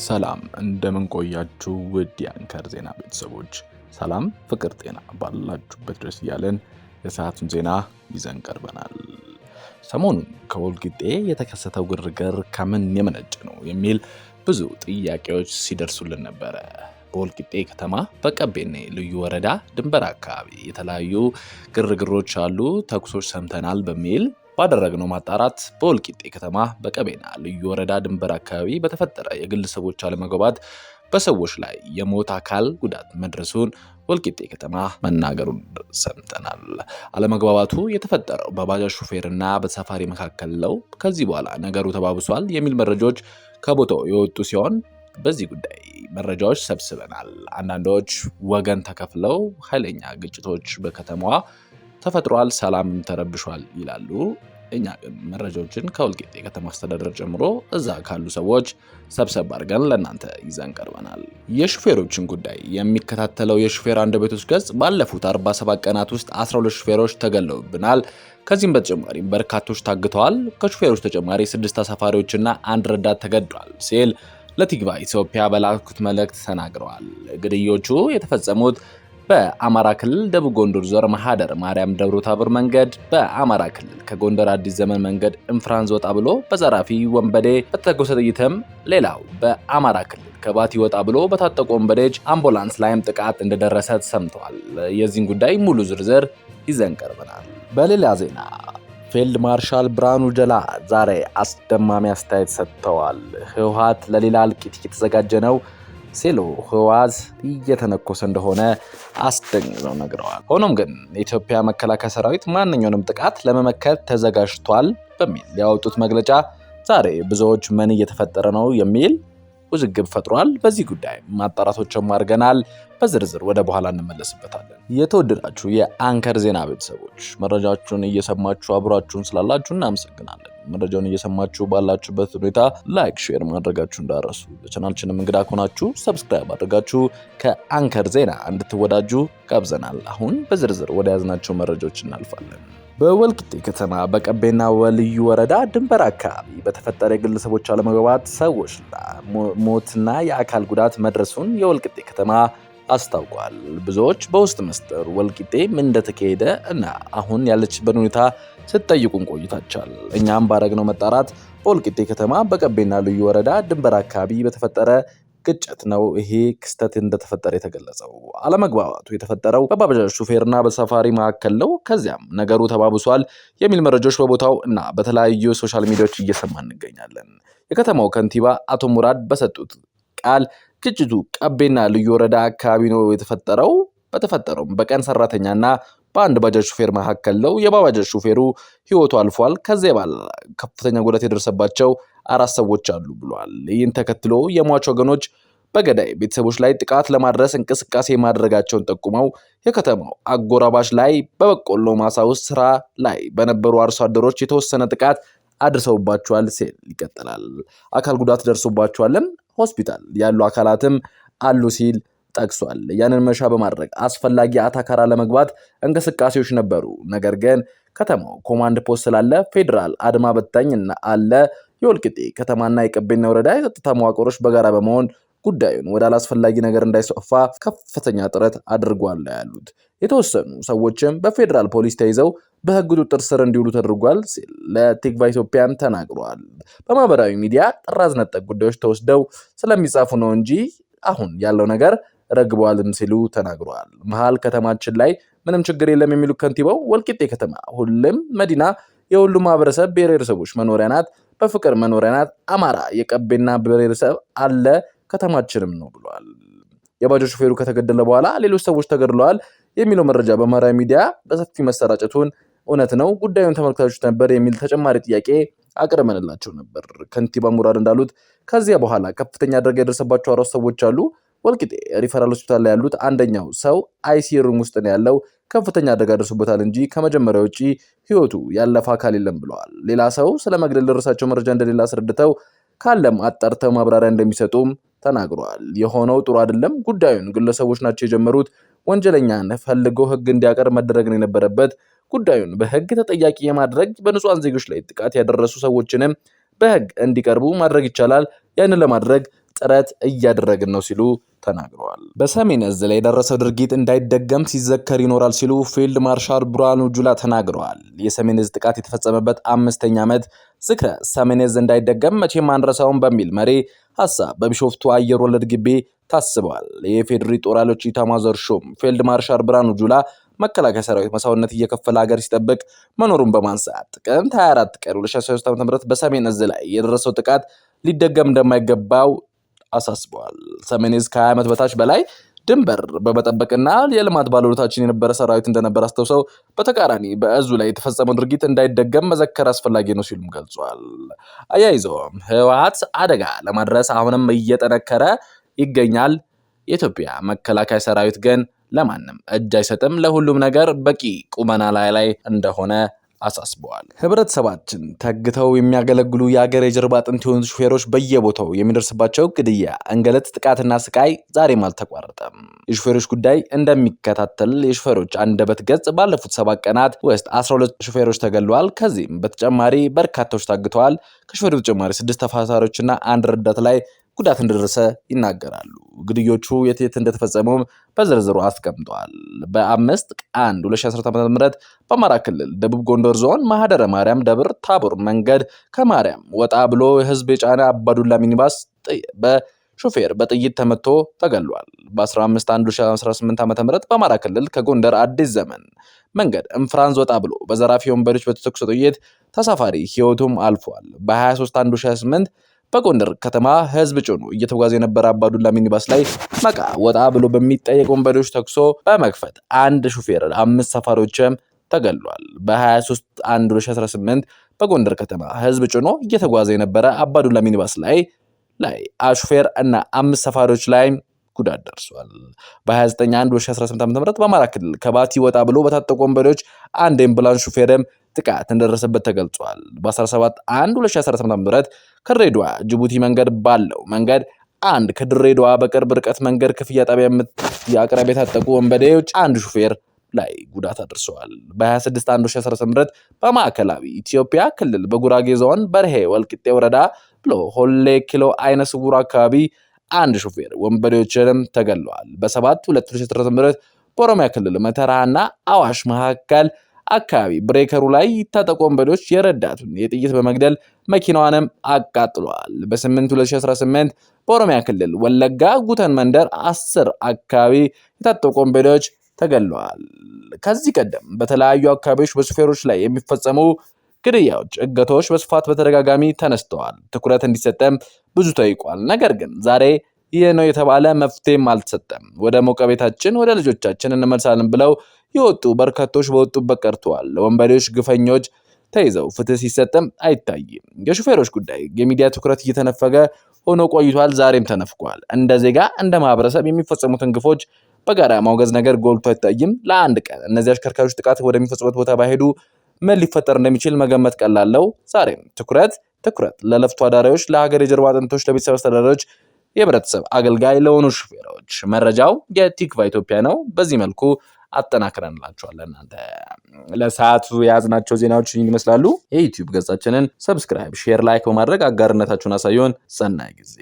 ሰላም እንደምን ቆያችሁ ውድ የአንከር ዜና ቤተሰቦች፣ ሰላም ፍቅር ጤና ባላችሁበት ድረስ እያለን የሰዓቱን ዜና ይዘን ቀርበናል። ሰሞኑን ከወልቂጤ የተከሰተው ግርግር ከምን የመነጨ ነው የሚል ብዙ ጥያቄዎች ሲደርሱልን ነበረ። በወልቂጤ ከተማ በቀቤኔ ልዩ ወረዳ ድንበር አካባቢ የተለያዩ ግርግሮች አሉ፣ ተኩሶች ሰምተናል በሚል ባደረግነው ማጣራት በወልቂጤ ከተማ በቀቤና ልዩ ወረዳ ድንበር አካባቢ በተፈጠረ የግለሰቦች አለመግባባት በሰዎች ላይ የሞት አካል ጉዳት መድረሱን ወልቂጤ ከተማ መናገሩን ሰምተናል። አለመግባባቱ የተፈጠረው በባጃጅ ሹፌርና በተሳፋሪ መካከል ነው። ከዚህ በኋላ ነገሩ ተባብሷል የሚል መረጃዎች ከቦታው የወጡ ሲሆን በዚህ ጉዳይ መረጃዎች ሰብስበናል። አንዳንዶች ወገን ተከፍለው ኃይለኛ ግጭቶች በከተማዋ ተፈጥሯል፣ ሰላም ተረብሿል ይላሉ። እኛ ግን መረጃዎችን ከወልቂጤ ከተማ አስተዳደር ጨምሮ እዛ ካሉ ሰዎች ሰብሰብ አድርገን ለእናንተ ይዘን ቀርበናል። የሹፌሮችን ጉዳይ የሚከታተለው የሹፌር አንደበቶች ገጽ ባለፉት 47 ቀናት ውስጥ 12 ሹፌሮች ተገለውብናል፣ ከዚህም በተጨማሪ በርካቶች ታግተዋል፣ ከሹፌሮች ተጨማሪ 6 ተሳፋሪዎችና አንድ ረዳት ተገድሏል ሲል ለቲግቫ ኢትዮጵያ በላኩት መልእክት ተናግረዋል። ግድዮቹ የተፈጸሙት በአማራ ክልል ደቡብ ጎንደር ዞን ማህደር ማርያም ደብረ ታቦር መንገድ፣ በአማራ ክልል ከጎንደር አዲስ ዘመን መንገድ እንፍራንዝ ወጣ ብሎ በዘራፊ ወንበዴ በተተኮሰ ጥይትም፣ ሌላው በአማራ ክልል ከባቲ ወጣ ብሎ በታጠቁ ወንበዴዎች አምቡላንስ ላይም ጥቃት እንደደረሰ ተሰምቷል። የዚህን ጉዳይ ሙሉ ዝርዝር ይዘን ቀርበናል። በሌላ ዜና ፊልድ ማርሻል ብርሃኑ ጁላ ዛሬ አስደማሚ አስተያየት ሰጥተዋል። ህወሓት ለሌላ እልቂት እየተዘጋጀ ነው ሲሉ ህወሓት እየተነኮሰ እንደሆነ አስደንግጠው ነግረዋል። ሆኖም ግን የኢትዮጵያ መከላከያ ሰራዊት ማንኛውንም ጥቃት ለመመከት ተዘጋጅቷል በሚል ያወጡት መግለጫ ዛሬ ብዙዎች ምን እየተፈጠረ ነው የሚል ውዝግብ ፈጥሯል። በዚህ ጉዳይ ማጣራቶችም አድርገናል። በዝርዝር ወደ በኋላ እንመለስበታለን። የተወደዳችሁ የአንከር ዜና ቤተሰቦች መረጃችሁን እየሰማችሁ አብራችሁን ስላላችሁ እናመሰግናለን። መረጃውን እየሰማችሁ ባላችሁበት ሁኔታ ላይክ፣ ሼር ማድረጋችሁ እንዳረሱ። ለቻናላችንም እንግዳ ከሆናችሁ ሰብስክራይብ አድርጋችሁ ከአንከር ዜና እንድትወዳጁ ጋብዘናል። አሁን በዝርዝር ወደ ያዝናቸው መረጃዎች እናልፋለን። በወልቂጤ ከተማ በቀቤና ልዩ ወረዳ ድንበር አካባቢ በተፈጠረ የግለሰቦች አለመግባባት ሰዎች ሞትና የአካል ጉዳት መድረሱን የወልቂጤ ከተማ አስታውቋል። ብዙዎች በውስጥ መስጠር ወልቂጤ ምን እንደተካሄደ እና አሁን ያለችበት ሁኔታ ስትጠይቁን ቆይታችኋል። እኛም ባረግነው መጣራት በወልቂጤ ከተማ በቀቤና ልዩ ወረዳ ድንበር አካባቢ በተፈጠረ ግጭት ነው ይሄ ክስተት እንደተፈጠረ የተገለጸው። አለመግባባቱ የተፈጠረው በባጃጅ ሹፌርና በተሳፋሪ መካከል ነው። ከዚያም ነገሩ ተባብሷል የሚል መረጃዎች በቦታው እና በተለያዩ ሶሻል ሚዲያዎች እየሰማን እንገኛለን። የከተማው ከንቲባ አቶ ሙራድ በሰጡት ቃል ግጭቱ ቀቤና ልዩ ወረዳ አካባቢ ነው የተፈጠረው። በተፈጠረውም በቀን ሰራተኛና በአንድ ባጃጅ ሹፌር መካከል ነው። የባጃጅ ሹፌሩ ህይወቱ አልፏል። ከዚያ ባለ ከፍተኛ ጉዳት የደረሰባቸው 4 ሰዎች አሉ ብሏል። ይህን ተከትሎ የሟች ወገኖች በገዳይ ቤተሰቦች ላይ ጥቃት ለማድረስ እንቅስቃሴ ማድረጋቸውን ጠቁመው የከተማው አጎራባች ላይ በበቆሎ ማሳ ውስጥ ስራ ላይ በነበሩ አርሶ አደሮች የተወሰነ ጥቃት አድርሰውባቸዋል ሲል ይቀጥላል። አካል ጉዳት ደርሶባቸዋልም ሆስፒታል ያሉ አካላትም አሉ ሲል ጠቅሷል። ያንን መሻ በማድረግ አስፈላጊ አታካራ ለመግባት እንቅስቃሴዎች ነበሩ። ነገር ግን ከተማው ኮማንድ ፖስት ስላለ ፌዴራል አድማ በታኝና አለ። የወልቂጤ ከተማና የቀቤና ወረዳ የጸጥታ መዋቅሮች በጋራ በመሆን ጉዳዩን ወደ አላስፈላጊ ነገር እንዳይሰፋ ከፍተኛ ጥረት አድርጓል ያሉት። የተወሰኑ ሰዎችም በፌዴራል ፖሊስ ተይዘው በህግ ቁጥጥር ስር እንዲውሉ ተደርጓል ሲል ለቲግቫ ኢትዮጵያም ተናግሯል። በማህበራዊ ሚዲያ ጥራዝ ነጠቅ ጉዳዮች ተወስደው ስለሚጻፉ ነው እንጂ አሁን ያለው ነገር ረግቧልም ሲሉ ተናግሯል። መሃል ከተማችን ላይ ምንም ችግር የለም የሚሉት ከንቲባው ወልቂጤ ከተማ ሁሉም መዲና የሁሉም ማህበረሰብ ብሔረሰቦች መኖሪያ ናት፣ በፍቅር መኖሪያ ናት። አማራ የቀቤና ብሔረሰብ አለ ከተማችንም ነው ብሏል። የባጃጅ ሹፌሩ ከተገደለ በኋላ ሌሎች ሰዎች ተገድለዋል የሚለው መረጃ በማህበራዊ ሚዲያ በሰፊ መሰራጨቱን እውነት ነው፣ ጉዳዩን ተመልክታችሁ ነበር የሚል ተጨማሪ ጥያቄ አቅርበንላቸው ነበር። ከንቲባ ሙራድ እንዳሉት ከዚያ በኋላ ከፍተኛ አደጋ የደረሰባቸው 4 ሰዎች አሉ። ወልቂጤ ሪፈራል ሆስፒታል ላይ ያሉት አንደኛው ሰው አይሲዩ ሩም ውስጥ ነው ያለው። ከፍተኛ አደጋ ደርሶበታል እንጂ ከመጀመሪያው ውጪ ህይወቱ ያለፈ አካል የለም ብለዋል። ሌላ ሰው ስለመግደል ደረሳቸው መረጃ እንደሌላ አስረድተው ካለም አጣርተው ማብራሪያ እንደሚሰጡም ተናግረዋል። የሆነው ጥሩ አይደለም። ጉዳዩን ግለሰቦች ናቸው የጀመሩት። ወንጀለኛን ፈልገው ህግ እንዲያቀርብ መደረግ ነው የነበረበት። ጉዳዩን በህግ ተጠያቂ የማድረግ በንጹሃን ዜጎች ላይ ጥቃት ያደረሱ ሰዎችንም በህግ እንዲቀርቡ ማድረግ ይቻላል። ያንን ለማድረግ ጥረት እያደረግን ነው ሲሉ ተናግረዋል። በሰሜን እዝ ላይ የደረሰው ድርጊት እንዳይደገም ሲዘከር ይኖራል ሲሉ ፊልድ ማርሻል ብርሃኑ ጁላ ተናግረዋል። የሰሜን እዝ ጥቃት የተፈጸመበት 5ኛ ዓመት ዝክረ ሰሜን እዝ እንዳይደገም መቼም አንረሳውም በሚል መሪ ሐሳብ በቢሾፍቱ አየር ወለድ ግቢ ታስበዋል። የፌዴሪ ጦር ኃይሎች ኢታማዦር ሹም ፊልድ ማርሻል ብርሃኑ ጁላ መከላከያ ሰራዊት መስዋዕትነት እየከፈለ ሀገር ሲጠብቅ መኖሩን በማንሳት ጥቅምት 24 ቀን 2013 ዓ.ም በሰሜን እዝ ላይ የደረሰው ጥቃት ሊደገም እንደማይገባው አሳስበዋል። ሰሜን እዝ ከ20 ዓመት በታች በላይ ድንበር በመጠበቅና የልማት ባለውለታችን የነበረ ሰራዊት እንደነበር አስተውሰው በተቃራኒ በእዙ ላይ የተፈጸመው ድርጊት እንዳይደገም መዘከር አስፈላጊ ነው ሲሉም ገልጿል። አያይዘውም ህወሓት አደጋ ለማድረስ አሁንም እየጠነከረ ይገኛል። የኢትዮጵያ መከላከያ ሰራዊት ግን ለማንም እጅ አይሰጥም፣ ለሁሉም ነገር በቂ ቁመና ላይ እንደሆነ አሳስበዋል። ህብረተሰባችን ተግተው የሚያገለግሉ የሀገር የጀርባ አጥንት የሆኑ ሹፌሮች በየቦታው የሚደርስባቸው ግድያ፣ እንግልት፣ ጥቃትና ስቃይ ዛሬም አልተቋረጠም። የሹፌሮች ጉዳይ እንደሚከታተል የሹፌሮች አንደበት ገጽ ባለፉት 7 ቀናት ውስጥ 12 ሹፌሮች ተገለዋል። ከዚህም በተጨማሪ በርካታዎች ታግተዋል። ከሹፌሩ በተጨማሪ 6 ተፋሳሪዎችና 1 ረዳት ላይ ጉዳት እንደደረሰ ይናገራሉ። ግድዮቹ የት እንደተፈጸሙም በዝርዝሩ አስቀምጠዋል። በ5/1/2014 ዓ.ም በአማራ ክልል ደቡብ ጎንደር ዞን ማህደረ ማርያም ደብር ታቦር መንገድ ከማርያም ወጣ ብሎ ህዝብ የጫነ አባዱላ ሚኒባስ በሾፌር በጥይት ተመቶ ተገሏል። በ15/1/2018 ዓ.ም በአማራ ክልል ከጎንደር አዲስ ዘመን መንገድ እንፍራንዝ ወጣ ብሎ በዘራፊ ወንበዴዎች በተተኮሰ ጥይት ተሳፋሪ ህይወቱም አልፏል። በ23/1/2028 በጎንደር ከተማ ህዝብ ጭኖ እየተጓዘ የነበረ አባዱላ ሚኒባስ ላይ መቃ ወጣ ብሎ በሚጠየቅ ወንበዴዎች ተኩሶ በመክፈት አንድ ሹፌር 5 ሰፋሪዎችም ተገሏል። በ23/1/2018 በጎንደር ከተማ ህዝብ ጭኖ እየተጓዘ የነበረ አባዱላ ሚኒባስ ላይ ሹፌር እና 5 ሰፋሪዎች ላይ ጉዳት ደርሷል። በ29/1/2018 ዓ.ም በአማራ ክልል ከባቲ ወጣ ብሎ በታጠቁ ወንበዴዎች አንድ አምቡላንስ ሹፌርም ጥቃት እንደደረሰበት ተገልጿል። በ17/1/2018 ዓ.ም ከድሬዳዋ ጅቡቲ መንገድ ባለው መንገድ አንድ ከድሬዳዋ በቅርብ ርቀት መንገድ ክፍያ ጣቢያ አቅራቢያ የታጠቁ ወንበዴዎች አንድ ሹፌር ላይ ጉዳት አድርሰዋል። በ26/1/2018 በማዕከላዊ ኢትዮጵያ ክልል በጉራጌ ዞን በርሄ ወልቂጤ ወረዳ ብሎ ሆሌ ኪሎ አይነ ስውር አካባቢ አንድ ሹፌር ወንበዴዎችንም ተገለዋል። በ7/2/2018 በኦሮሚያ ክልል መተራና አዋሽ መካከል አካባቢ ብሬከሩ ላይ የታጠቁ ወንበዴዎች የረዳቱን የጥይት በመግደል መኪናዋንም አቃጥለዋል። በ8/2018 በኦሮሚያ ክልል ወለጋ ጉተን መንደር 10 አካባቢ የታጠቁ ወንበዴዎች ተገለዋል። ከዚህ ቀደም በተለያዩ አካባቢዎች በሹፌሮች ላይ የሚፈጸሙ ግድያዎች፣ እገቶች በስፋት በተደጋጋሚ ተነስተዋል። ትኩረት እንዲሰጠም ብዙ ጠይቋል። ነገር ግን ዛሬ ይህ ነው የተባለ መፍትሄም አልተሰጠም። ወደ ሞቀ ቤታችን ወደ ልጆቻችን እንመልሳለን ብለው የወጡ በርካቶች በወጡበት ቀርተዋል። ወንበዴዎች፣ ግፈኞች ተይዘው ፍትህ ሲሰጥም አይታይም። የሹፌሮች ጉዳይ የሚዲያ ትኩረት እየተነፈገ ሆኖ ቆይቷል። ዛሬም ተነፍቋል። እንደ ዜጋ እንደ ማህበረሰብ የሚፈጸሙትን ግፎች በጋራ ማውገዝ ነገር ጎልቶ አይታይም። ለአንድ ቀን እነዚህ አሽከርካሪዎች ጥቃት ወደሚፈጽሙበት ቦታ ባይሄዱ ምን ሊፈጠር እንደሚችል መገመት ቀላለው። ዛሬም ትኩረት ለለፍቶ አዳሪዎች፣ ለሀገር የጀርባ አጥንቶች፣ ለቤተሰብ አስተዳዳሪዎች፣ የህብረተሰብ አገልጋይ ለሆኑ ሹፌሮች። መረጃው የቲክቫ ኢትዮጵያ ነው። በዚህ መልኩ አጠናክረንላችኋለን። እናንተ ለሰዓቱ የያዝናቸው ዜናዎች ይመስላሉ። የዩቲዩብ ገጻችንን ሰብስክራይብ፣ ሼር፣ ላይክ በማድረግ አጋርነታችሁን አሳዩን። ሰናይ ጊዜ